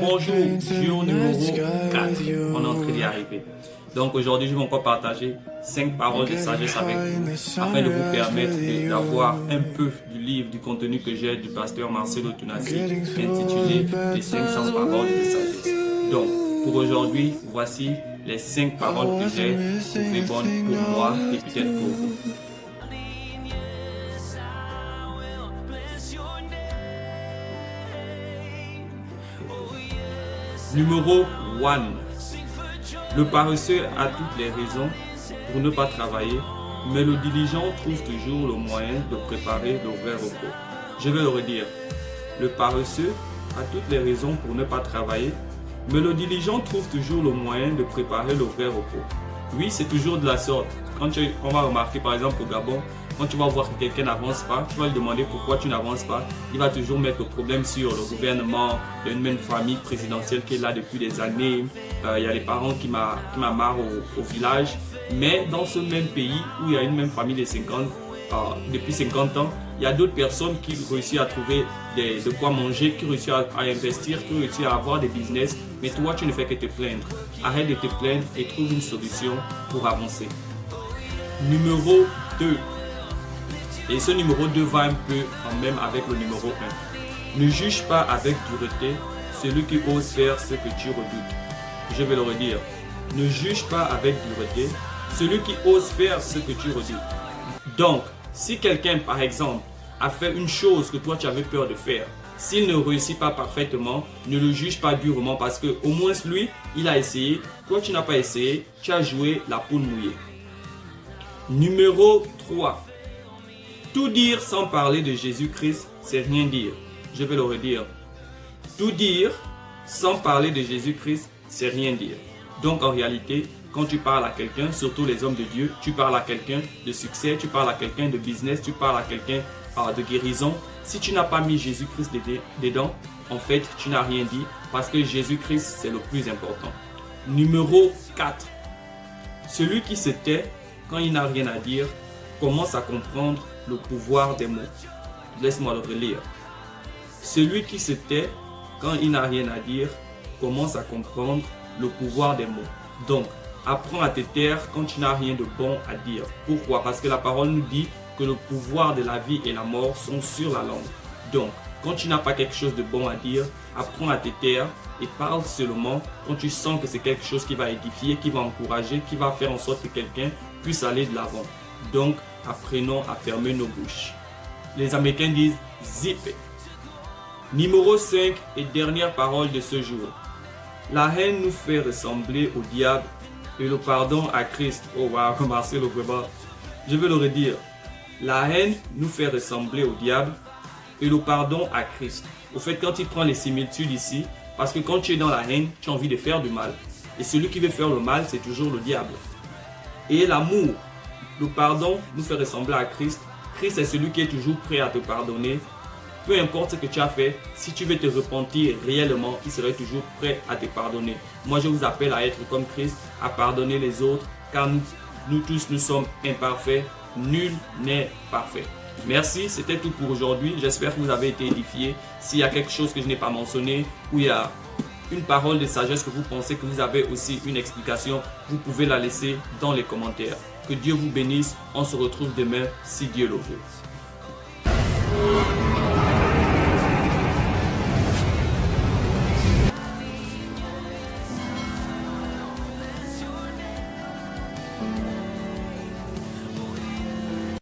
Bonjour, jour numéro 4. On est en train d'y arriver. Donc aujourd'hui, je vais encore partager 5 paroles de sagesse avec vous afin de vous permettre d'avoir un peu du livre, du contenu que j'ai du pasteur Marcelo Tunasi intitulé Les 500 paroles de sagesse. Donc pour aujourd'hui, voici les 5 paroles que j'ai trouvées bonnes pour moi et peut-être pour vous. Numéro 1. Le paresseux a toutes les raisons pour ne pas travailler, mais le diligent trouve toujours le moyen de préparer le vrai repos. Je vais le redire. Le paresseux a toutes les raisons pour ne pas travailler, mais le diligent trouve toujours le moyen de préparer le vrai repos. Oui, c'est toujours de la sorte. On va remarquer par exemple au Gabon, quand tu vas voir que quelqu'un n'avance pas, tu vas lui demander pourquoi tu n'avances pas. Il va toujours mettre le problème sur le gouvernement, une même famille présidentielle qui est là depuis des années. Il y a les parents qui m'amarrent au village. Mais dans ce même pays où il y a une même famille de 50, depuis 50 ans, il y a d'autres personnes qui réussissent à trouver de quoi manger, qui réussissent à investir, qui réussissent à avoir des business. Mais toi, tu ne fais que te plaindre. Arrête de te plaindre et trouve une solution pour avancer. Numéro 2. Et ce numéro 2 va un peu en même avec le numéro 1. Ne juge pas avec dureté celui qui ose faire ce que tu redoutes. Je vais le redire. Ne juge pas avec dureté celui qui ose faire ce que tu redoutes. Donc, si quelqu'un, par exemple, a fait une chose que toi tu avais peur de faire, s'il ne réussit pas parfaitement, ne le juge pas durement parce que au moins lui, il a essayé. Toi, tu n'as pas essayé, tu as joué la poule mouillée. Numéro 3. Tout dire sans parler de Jésus-Christ, c'est rien dire. Je vais le redire. Tout dire sans parler de Jésus-Christ, c'est rien dire. Donc en réalité, quand tu parles à quelqu'un, surtout les hommes de Dieu, tu parles à quelqu'un de succès, tu parles à quelqu'un de business, tu parles à quelqu'un de guérison. Si tu n'as pas mis Jésus-Christ dedans, en fait, tu n'as rien dit parce que Jésus-Christ, c'est le plus important. Numéro 4. Celui qui se tait quand il n'a rien à dire, commence à comprendre le pouvoir des mots. Laisse-moi le relire. Celui qui se tait quand il n'a rien à dire, commence à comprendre le pouvoir des mots. Donc, apprends à te taire quand tu n'as rien de bon à dire. Pourquoi? Parce que la parole nous dit que le pouvoir de la vie et la mort sont sur la langue. Donc, quand tu n'as pas quelque chose de bon à dire, apprends à te taire et parle seulement quand tu sens que c'est quelque chose qui va édifier, qui va encourager, qui va faire en sorte que quelqu'un puisse aller de l'avant. Donc, apprenons à fermer nos bouches. Les Américains disent « zip it ». Numéro 5 et dernière parole de ce jour. La haine nous fait ressembler au diable et le pardon à Christ. Oh wow, Marcelo vraiment. Je vais le redire. La haine nous fait ressembler au diable et le pardon à Christ. Au fait, quand il prend les similitudes ici, parce que quand tu es dans la haine, tu as envie de faire du mal. Et celui qui veut faire le mal, c'est toujours le diable. Et l'amour, le pardon nous fait ressembler à Christ. Christ est celui qui est toujours prêt à te pardonner. Peu importe ce que tu as fait, si tu veux te repentir réellement, il serait toujours prêt à te pardonner. Moi, je vous appelle à être comme Christ, à pardonner les autres, car nous tous, nous sommes imparfaits. Nul n'est parfait. Merci, c'était tout pour aujourd'hui. J'espère que vous avez été édifiés. S'il y a quelque chose que je n'ai pas mentionné, ou il y a une parole de sagesse que vous pensez que vous avez aussi une explication, vous pouvez la laisser dans les commentaires. Que Dieu vous bénisse. On se retrouve demain si Dieu le veut.